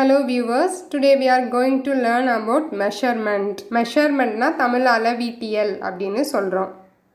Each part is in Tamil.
Hello viewers, today we are going to learn about measurement. Measurement na Tamil அளவீட்டியல் அப்படினு சொல்றோம்.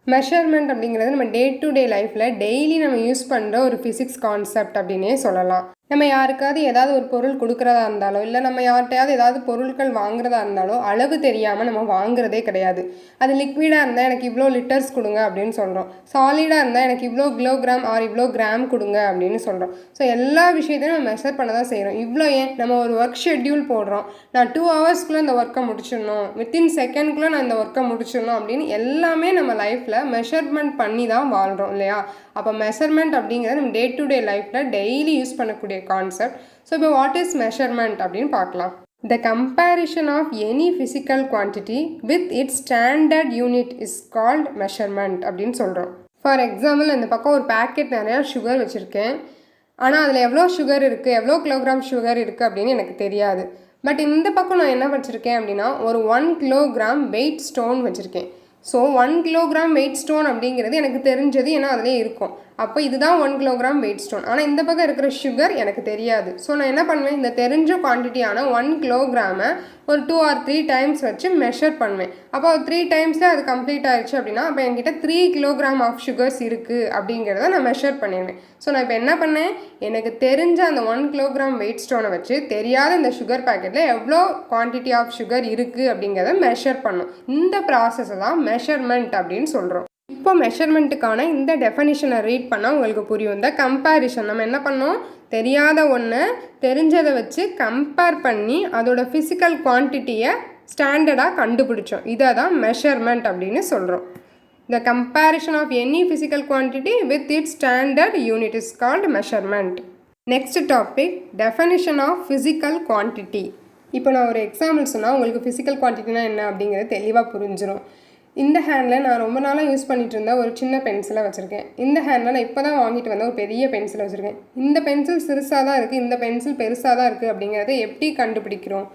Measurement அப்படிங்கிறது நம்ம டே டு டே லைஃப்ல டெய்லி நம்ம யூஸ் பண்ற ஒரு பிசிக்ஸ் கான்செப்ட் அப்படினே சொல்லலாம். நம்ம யாருக்காவது ஏதாவது ஒரு பொருள் கொடுக்கறதா இருந்தாலோ இல்லை நம்ம யார்கிட்டயாவது ஏதாவது பொருட்கள் வாங்குறதா இருந்தாலோ அளவு தெரியாமல் நம்ம வாங்குறதே கிடையாது. அது லிக்விடாக இருந்தால் எனக்கு இவ்வளோ லிட்டர்ஸ் கொடுங்க அப்படின்னு சொல்கிறோம். சாலிடாக இருந்தால் எனக்கு இவ்வளோ கிலோகிராம் ஆர் இவ்வளோ கிராம் கொடுங்க அப்படின்னு சொல்கிறோம். ஸோ எல்லா விஷயத்தையும் நம்ம மெஷர் பண்ண தான் செய்கிறோம். இவ்வளோ ஏன் நம்ம ஒரு ஒர்க் ஷெட்யூல் போடுறோம். நான் 2 ஹவர்ஸ்க்குள்ளே இந்த ஒர்க்கை முடிச்சிடணும், வித்தின் செகண்ட்குள்ளே நான் இந்த ஒர்க்கை முடிச்சிடணும் அப்படின்னு எல்லாமே நம்ம லைஃப்பில் மெஷர்மெண்ட் பண்ணி தான் வாழ்கிறோம் இல்லையா? அப்போ மெஷர்மெண்ட் அப்படிங்கிறது நம்ம டே டு டே லைஃப்பில் டெய்லி யூஸ் பண்ணக்கூடிய கான்செப்ட். ஸோ இப்போ வாட் இஸ் மெஷர்மெண்ட் அப்படின்னு பார்க்கலாம். The comparison of any physical quantity with its standard unit is called measurement அப்படின்னு சொல்கிறோம். ஃபார் எக்ஸாம்பிள் இந்த பக்கம் ஒரு பேக்கெட் நிறையா சுகர் வச்சுருக்கேன். ஆனால் அதில் எவ்வளோ சுகர் இருக்குது, எவ்வளோ கிலோகிராம் சுகர் இருக்குது அப்படின்னு எனக்கு தெரியாது. பட் இந்த பக்கம் நான் என்ன வச்சுருக்கேன் அப்படின்னா ஒரு 1 கிலோகிராம் வெயிட் ஸ்டோன் வச்சுருக்கேன். ஸோ 1 கிலோகிராம் வெயிட் ஸ்டோன் அப்படிங்கிறது எனக்கு தெரிஞ்சது, ஏன்னா அதிலே இருக்கும். அப்போ இதுதான் 1 கிலோகிராம் வெயிட் ஸ்டோன். ஆனால் இந்த பக்கம் இருக்கிற சுகர் எனக்கு தெரியாது. ஸோ நான் என்ன பண்ணுவேன், இந்த தெரிஞ்ச குவான்டிட்டியான 1 கிலோகிராமை ஒரு 2 or 3 டைம்ஸ் வச்சு மெஷர் பண்ணுவேன். அப்போ 3 டைம்ஸில் அது கம்ப்ளீட் ஆகிடுச்சு அப்படின்னா அப்போ என்கிட்ட 3 கிலோகிராம் ஆஃப் சுகர்ஸ் இருக்குது அப்படிங்கிறத நான் மெஷர் பண்ணிடுவேன். ஸோ நான் இப்போ என்ன பண்ணேன், எனக்கு தெரிஞ்ச அந்த 1 கிலோகிராம் வெயிட் ஸ்டோனை வச்சு தெரியாத இந்த சுகர் பேக்கெட்டில் எவ்வளோ குவான்டிட்டி ஆஃப் சுகர் இருக்குது அப்படிங்கிறத மெஷர் பண்ணும். இந்த ப்ராசஸை தான் மெஷர்மெண்ட் அப்படின்னு சொல்கிறோம். இப்போ மெஷர்மெண்ட்டுக்கான இந்த டெஃபனிஷனை ரீட் பண்ணால் உங்களுக்கு புரியும். இந்த கம்பேரிஷன் நம்ம என்ன பண்ணோம், தெரியாத ஒன்று தெரிஞ்சதை வச்சு கம்பேர் பண்ணி அதோட ஃபிசிக்கல் குவான்டிட்டியை ஸ்டாண்டர்டாக கண்டுபிடிச்சோம். இதை தான் மெஷர்மெண்ட் அப்படின்னு சொல்கிறோம். The comparison of any physical quantity with its standard unit is called measurement. Next topic, definition of physical quantity. இப்போ நான் ஒரு எக்ஸாம்பிள் சொன்னால் உங்களுக்கு ஃபிசிக்கல் குவான்டிட்டினா என்ன அப்படிங்கிறது தெளிவாக புரிஞ்சிடும். இந்த ஹேண்டில் நான் ரொம்ப நாளாக யூஸ் பண்ணிகிட்டு இருந்தேன் ஒரு சின்ன பென்சிலை வச்சுருக்கேன். இந்த ஹேண்டில் நான் இப்போ தான் வாங்கிட்டு வந்த ஒரு பெரிய பென்சிலை வச்சுருக்கேன். இந்த பென்சில் சிறுசாக தான் இருக்குது, இந்த பென்சில் பெருசாக தான் இருக்குது அப்படிங்கிறத எப்படி கண்டுபிடிக்கிறோம்?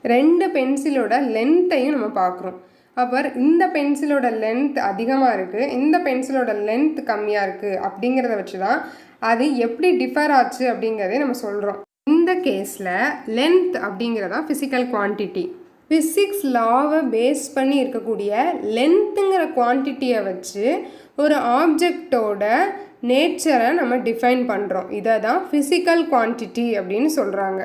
2 பென்சிலோட லென்த்தையும் நம்ம பார்க்குறோம். அப்புறம் இந்த பென்சிலோட லென்த் அதிகமாக இருக்குது, இந்த பென்சிலோட லென்த் கம்மியாக இருக்குது அப்படிங்கிறத வச்சு தான் அது எப்படி டிஃபர் ஆச்சு அப்படிங்கிறதே நம்ம சொல்கிறோம். இந்த கேஸில் லென்த் அப்படிங்கிறதா ஃபிசிக்கல் குவான்டிட்டி. ஃபிசிக்ஸ் லாவை பேஸ் பண்ணி இருக்கக்கூடிய லென்த்துங்கிற குவான்டிட்டியை வச்சு ஒரு ஆப்ஜெக்டோட நேச்சரை நம்ம டிஃபைன் பண்ணுறோம். இதை தான் ஃபிசிக்கல் குவான்டிட்டி அப்படின்னு சொல்கிறாங்க.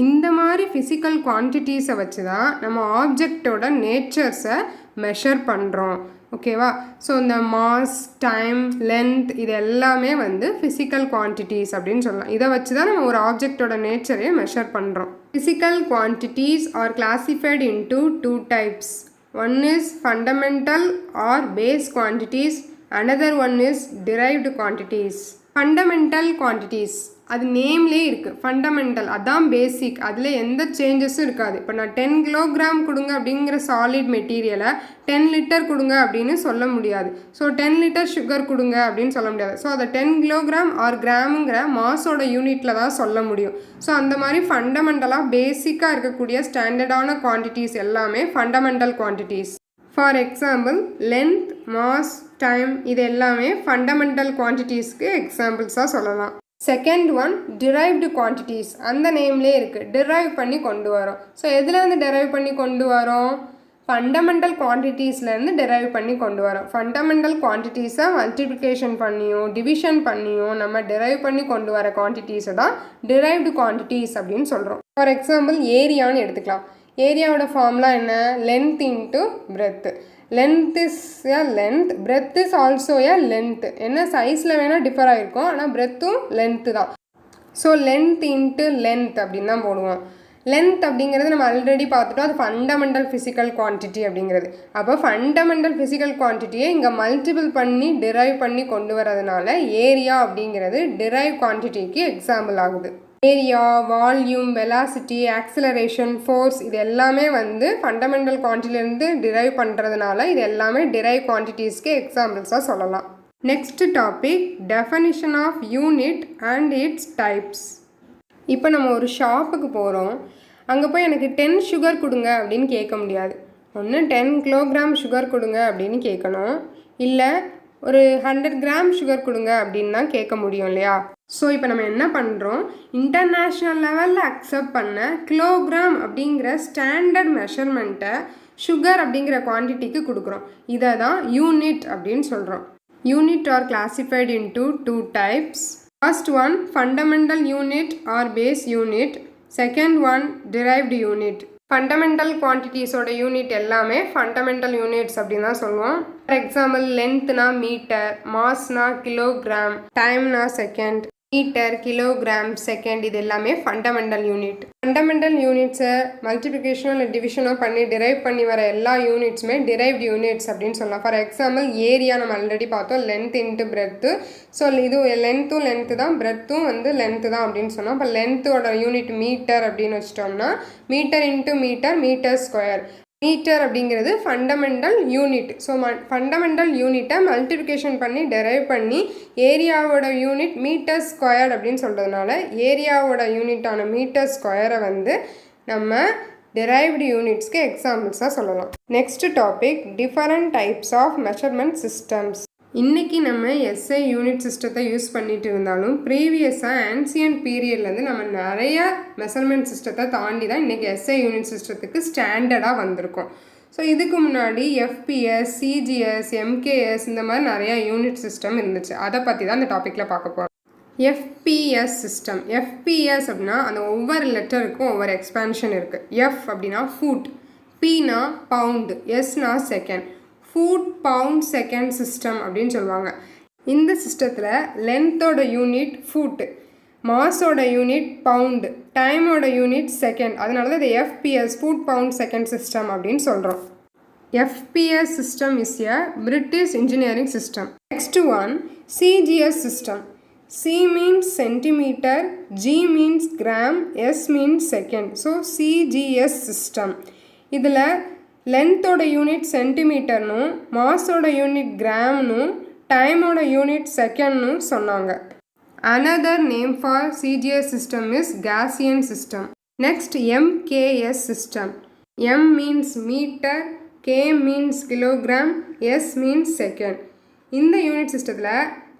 இந்த மாதிரி ஃபிசிக்கல் குவான்டிட்டிஸை வச்சு தான் நம்ம ஆப்ஜெக்டோட நேச்சர்ஸை மெஷர் பண்ணுறோம். ஓகேவா? ஸோ இந்த மாஸ், டைம், லென்த் இது எல்லாமே வந்து ஃபிசிக்கல் குவான்டிட்டிஸ் அப்படின்னு சொல்லலாம். இதை வச்சு தான் நம்ம ஒரு ஆப்ஜெக்டோட நேச்சரையே மெஷர் பண்ணுறோம். Physical quantities are classified into 2 types. One is fundamental or base quantities. Another one is derived quantities. Fundamental quantities அது நேம்லேயே இருக்குது. ஃபண்டமெண்டல் அதான் பேசிக், அதில் எந்த சேஞ்சஸும் இருக்காது. இப்போ நான் 10 கிலோகிராம் கொடுங்க அப்படிங்கிற சாலிட் மெட்டீரியலை 10 லிட்டர் கொடுங்க அப்படின்னு சொல்ல முடியாது. ஸோ 10 லிட்டர் சுகர் கொடுங்க அப்படின்னு சொல்ல முடியாது. ஸோ அதை 10 கிலோகிராம் ஆர் கிராமுங்கிற மாஸோட யூனிட்டில் தான் சொல்ல முடியும். ஸோ அந்த மாதிரி ஃபண்டமெண்டலாக பேசிக்காக இருக்கக்கூடிய ஸ்டாண்டர்டான குவான்டிட்டிஸ் எல்லாமே fundamental quantities. For example length, mass, time இது எல்லாமே ஃபண்டமெண்டல் குவான்டிட்டிஸ்க்கு எக்ஸாம்பிள்ஸாக சொல்லலாம். Second one derived quantities. அந்த நேம்லேயே இருக்குது, டிரைவ் பண்ணி கொண்டு வரோம். ஸோ எதுலேருந்து டிரைவ் பண்ணி கொண்டு வரோம்? ஃபண்டமெண்டல் குவான்டிட்டிஸ்லேருந்து டிரைவ் பண்ணி கொண்டு வரோம். ஃபண்டமெண்டல் குவான்டிட்டிஸை மல்டிப்ளிகேஷன் பண்ணியும் டிவிஷன் பண்ணியும் நம்ம டிரைவ் பண்ணி கொண்டு வர குவான்டிட்டிஸை தான் டிரைவ்டு குவான்டிட்டிஸ் அப்படின்னு சொல்கிறோம். ஃபார் எக்ஸாம்பிள் ஏரியான்னு எடுத்துக்கலாம். ஏரியாவோட ஃபார்முலா என்ன? Length into breadth. Length is a length, breadth is also a length. என்ன சைஸில் வேணால் டிஃபர் ஆகிருக்கும், ஆனால் பிரெத்தும் லென்த்து தான். ஸோ லென்த் இன்ட்டு லென்த் அப்படின்னு தான் போடுவோம். லென்த் அப்படிங்கிறது நம்ம ஆல்ரெடி பார்த்துட்டோம், அது ஃபண்டமெண்டல் ஃபிசிக்கல் குவான்டிட்டி அப்படிங்கிறது. அப்போ ஃபண்டமெண்டல் ஃபிசிக்கல் குவான்டிட்டியை இங்கே மல்டிபிள் பண்ணி டிரைவ் பண்ணி கொண்டு வரதுனால ஏரியா அப்படிங்கிறது டிரைவ் குவான்டிட்டிக்கு எக்ஸாம்பிள் ஆகுது. Area, volume, velocity, acceleration, force இது எல்லாமே வந்து ஃபண்டமெண்டல் குவான்டிட்டிலேருந்து டிரைவ் பண்ணுறதுனால இது எல்லாமே டிரைவ் குவான்டிட்டிஸ்க்கு எக்ஸாம்பிள்ஸாக சொல்லலாம். Next topic, definition of unit and its types. இப்போ நம்ம ஒரு ஷாப்புக்கு போகிறோம், அங்கே போய் எனக்கு 10 சுகர் கொடுங்க அப்படின்னு கேட்க முடியாது. ஒன்று 10 கிலோகிராம் சுகர் கொடுங்க அப்படின்னு கேட்கணும், இல்லை ஒரு 100 கிராம் சுகர் கொடுங்க அப்படின்னு தான் கேட்க முடியும் இல்லையா? ஸோ இப்போ நம்ம என்ன பண்ணுறோம், இன்டர்நேஷ்னல் லெவலில் அக்செப்ட் பண்ண கிலோகிராம் அப்படிங்கிற ஸ்டாண்டர்ட் மெஷர்மெண்ட்டை சுகர் அப்படிங்கிற குவான்டிட்டிக்கு கொடுக்குறோம். இதை தான் யூனிட் அப்படின்னு சொல்கிறோம். Unit R classified into 2 types. First one, fundamental unit or base unit. Second one, derived unit. Fundamental குவான்டிட்டிஸோட யூனிட் எல்லாமே ஃபண்டமெண்டல் யூனிட்ஸ் அப்படின்னு தான் சொல்லுவோம். ஃபார் எக்ஸாம்பிள், லென்த்னா மீட்டர், மாஸ்னா கிலோகிராம், டைம்னா செகண்ட், மீட்டர், கிலோகிராம், செகண்ட், இது எல்லாமே ஃபண்டமெண்டல் யூனிட். ஃபண்டமெண்டல் யூனிட்ஸை மல்டிப்ளிகேஷனோ இல்லை டிவிஷனோ பண்ணி டிரைவ் பண்ணி வர எல்லா யூனிட்ஸுமே டிரைவ்டு யூனிட்ஸ் அப்படின்னு சொல்லலாம். ஃபார் எக்ஸாம்பிள், ஏரியா நம்ம ஆல்ரெடி பார்த்தோம், லென்த் இன்ட்டு பிரெத்து. ஸோ இது லென்த்தும் லென்த்து தான், பிரெத்தும் லென்த்து தான் அப்படின்னு சொன்னோம். இப்போ லென்த்தோட யூனிட் மீட்டர் அப்படின்னு வச்சிட்டோம்னா metre into metre, metre square. Metre அப்படிங்கிறது ஃபண்டமெண்டல் யூனிட். ஸோ ஃபண்டமெண்டல் யூனிட்டை மல்டிப்ளிகேஷன் பண்ணி டெரைவ் பண்ணி ஏரியாவோட யூனிட் மீட்டர் ஸ்கொயர்ட் அப்படின்னு சொல்கிறதுனால ஏரியாவோட யூனிட்டான மீட்டர் ஸ்கொயரை நம்ம டெரைவ்டு யூனிட்ஸ்க்கு எக்ஸாம்பிள்ஸாக சொல்லலாம். Next topic, different types of measurement systems. இன்றைக்கி நம்ம எஸ்ஐ யூனிட் சிஸ்டத்தை யூஸ் பண்ணிட்டு இருந்தாலும் ப்ரீவியஸாக ஆன்சியன்ட் பீரியட்லேருந்து நம்ம நிறைய மெஷர்மெண்ட் சிஸ்டத்தை தாண்டி தான் இன்றைக்கி எஸ்ஐ யூனிட் சிஸ்டத்துக்கு ஸ்டாண்டர்டாக வந்திருக்கோம். ஸோ இதுக்கு முன்னாடி எஃபிஎஸ், சிஜிஎஸ், எம்கேஎஸ் இந்த மாதிரி நிறையா யூனிட் சிஸ்டம் இருந்துச்சு. அதை பற்றி தான் இந்த டாப்பிக்கில் பார்க்க போகிறோம். FPS system. எஃபிஎஸ் அப்படின்னா அந்த ஒவ்வொரு லெட்டருக்கும் ஒவ்வொரு எக்ஸ்பேன்ஷன் இருக்குது. எஃப் அப்படின்னா ஃபுட், பினா பவுண்டு, எஸ்னா second. Foot pound second system அப்படின்னு சொல்லுவாங்க. இந்த சிஸ்டத்தில் லென்த்தோட யூனிட் ஃபுட், மாஸோட யூனிட் பவுண்டு, டைமோட யூனிட் செகண்ட். அதனால தான் இது FPS, foot pound second system அப்படின்னு சொல்கிறோம். FPS system is a British engineering system. Next one, CGS system. C means centimeter, G means gram, S means second. So CGS system. இதில் லென்த்தோட யூனிட் சென்டிமீட்டர்னும், மாஸோட யூனிட் கிராம்னும், டைமோட யூனிட் செகண்ட்னு சொன்னாங்க. Another name for CGS system is Gaussian system. Next, MKS system. M means meter, K means kilogram, S means second. இந்த யூனிட் சிஸ்டத்தில்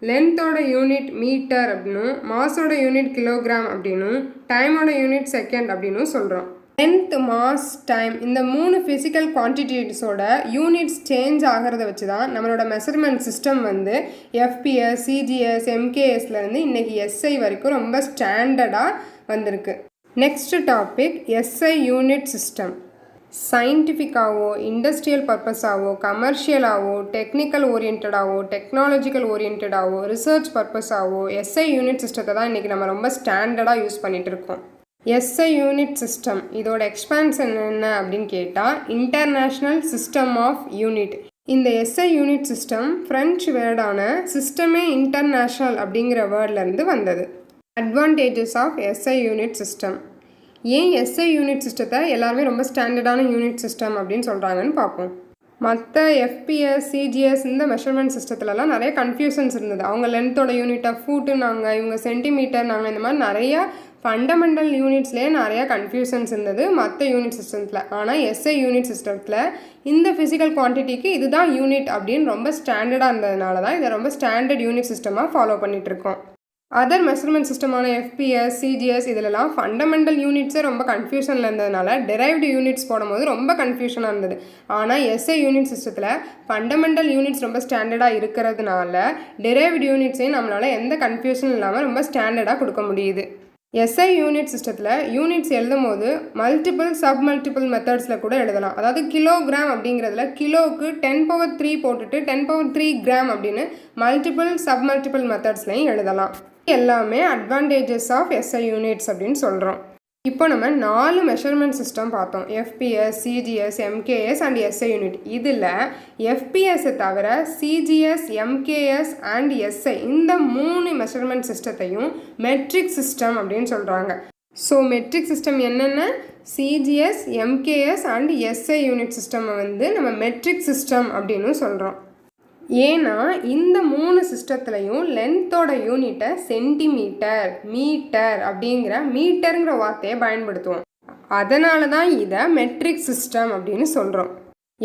லென்த்தோட யூனிட் மீட்டர் அப்படின்னும், மாஸோட யூனிட் கிலோகிராம் அப்படின்னும், டைமோட யூனிட் செகண்ட் அப்படின்னு சொல்கிறோம். லென்த், மாஸ், டைம் இந்த 3 ஃபிசிக்கல் குவான்டிட்டிஸோட யூனிட்ஸ் சேஞ்ச் ஆகிறத வச்சு தான் நம்மளோட மெஷர்மெண்ட் சிஸ்டம் எஃபிஎஸ், சிஜிஎஸ், எம்கேஎஸ்லேருந்து இன்றைக்கி எஸ்ஐ வரைக்கும் ரொம்ப ஸ்டாண்டர்டாக வந்திருக்கு. Next topic, SI unit system. சயின்டிஃபிக்காவோ, இண்டஸ்ட்ரியல் பர்பஸாவோ, கமர்ஷியலாவோ, டெக்னிக்கல் ஓரியன்டாவோ, டெக்னாலஜிக்கல் ஓரியன்டாவோ, ரிசர்ச் பர்பஸாவோ எஸ்ஐ யூனிட் சிஸ்டத்தை தான் இன்றைக்கி நம்ம ரொம்ப ஸ்டாண்டர்டாக யூஸ் பண்ணிகிட்டு இருக்கோம். எஸ்ஐ யூனிட் சிஸ்டம் இதோட எக்ஸ்பான்ஷன் என்ன அப்படின்னு கேட்டால் இன்டர்நேஷ்னல் சிஸ்டம் ஆஃப் யூனிட். இந்த எஸ்ஐ யூனிட் சிஸ்டம் ஃப்ரெஞ்சு வேர்டான சிஸ்டமே இன்டர்நேஷ்னல் அப்படிங்கிற வேர்ட்லேருந்து வந்தது. Advantages of SI unit system. ஏன் எஸ்ஐ யூனிட் சிஸ்டத்தை எல்லாருமே ரொம்ப ஸ்டாண்டர்டான யூனிட் சிஸ்டம் அப்படின்னு சொல்கிறாங்கன்னு பார்ப்போம். மற்ற எஃபிஎஸ், சிஜிஎஸ் இந்த மெஷர்மெண்ட் சிஸ்டத்துலலாம் நிறைய கன்ஃபியூஷன்ஸ் இருந்தது. அவங்க லென்த்தோட யூனிட்டை ஃபுட்டுனாங்க, இவங்க சென்டிமீட்டர் நாங்கள், இந்த மாதிரி நிறையா ஃபண்டமெண்டல் யூனிட்ஸ்லேயே நிறையா கன்ஃபியூஷன்ஸ் இருந்தது மற்ற யூனிட் சிஸ்டத்தில். ஆனால் எஸ்ஐ யூனிட் சிஸ்டத்தில் இந்த ஃபிசிக்கல் குவான்டிட்டிக்கு இதுதான் யூனிட் அப்படின்னு ரொம்ப ஸ்டாண்டர்டாக இருந்ததுனால தான் இதை ரொம்ப ஸ்டாண்டர்ட் யூனிட் சிஸ்டமாக ஃபாலோ பண்ணிகிட்ருக்கோம். அதர் மெஷர்மெண்ட் சிஸ்டமான எஃபிஎஸ், சிஜிஎஸ் இதிலலாம் ஃபண்டமெண்டல் யூனிட்ஸே ரொம்ப கன்ஃபியூஷனில் இருந்ததுனால டெரைவ்டு யூனிட்ஸ் போடும்போது ரொம்ப கன்ஃபியூஷனாக இருந்தது. ஆனால் எஸ்ஐ யூனிட் சிஸ்டத்தில் ஃபண்டமெண்டல் யூனிட்ஸ் ரொம்ப ஸ்டாண்டர்டாக இருக்கிறதுனால டெரைவ்டு யூனிட்ஸையும் நம்மளால் எந்த கன்ஃபியூஷன் இல்லாமல் ரொம்ப ஸ்டாண்டர்டாக கொடுக்க முடியுது. எஸ்ஐ யூனிட் சிஸ்டத்தில் யூனிட்ஸ் எழுதும் போது சப் மல்டிபிள் மெத்தட்ஸில் கூட எழுதலாம். அதாவது கிலோகிராம் அப்படிங்கிறதுல கிலோவுக்கு 10³ போட்டுட்டு 10³ கிராம் அப்படின்னு சப் மல்டிபிள் மெத்தட்ஸ்லையும் எழுதலாம். எல்லாமே அட்வான்டேஜஸ் ஆஃப் எஸ்ஐ யூனிட்ஸ் அப்படின்னு சொல்கிறோம். இப்போ நம்ம 4 மெஷர்மெண்ட் சிஸ்டம் பார்த்தோம். FPS, CGS, MKS and SI unit. இதில் எஃபிஎஸ்ஸை தவிர சிஜிஎஸ், எம்கேஎஸ் அண்ட் எஸ்ஐ இந்த 3 மெஷர்மெண்ட் சிஸ்டத்தையும் மெட்ரிக் சிஸ்டம் அப்படின்னு சொல்கிறாங்க. ஸோ மெட்ரிக் சிஸ்டம் என்னென்ன? CGS, MKS and SI unit system நம்ம மெட்ரிக் சிஸ்டம் அப்படின்னு சொல்கிறோம். ஏன்னா இந்த 3 சிஸ்டத்துலையும் லென்த்தோட யூனிட்டை சென்டிமீட்டர், மீட்டர் மீட்டருங்கிற வார்த்தையை பயன்படுத்துவோம். அதனால தான் இதை மெட்ரிக் சிஸ்டம் அப்படின்னு சொல்கிறோம்.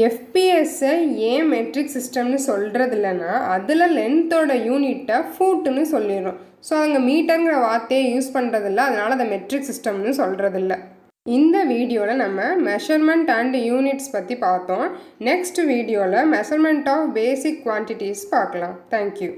எஃபிஎஸ்ஸை ஏன் மெட்ரிக் சிஸ்டம்னு சொல்கிறது இல்லைன்னா அதில் லென்த்தோட யூனிட்டை ஃபூட்டுன்னு சொல்லிடுறோம். ஸோ அங்கே மீட்டருங்கிற வார்த்தையை யூஸ் பண்ணுறதில்ல, அதனால் அதை மெட்ரிக் சிஸ்டம்னு சொல்கிறதில்ல. இந்த வீடியோவில் நம்ம மெஷர்மெண்ட் அண்ட் யூனிட்ஸ் பற்றி பார்த்தோம். நெக்ஸ்ட் வீடியோவில் மெஷர்மெண்ட் ஆஃப் பேசிக் குவான்டிட்டிஸ் பார்க்கலாம். தேங்க்யூ.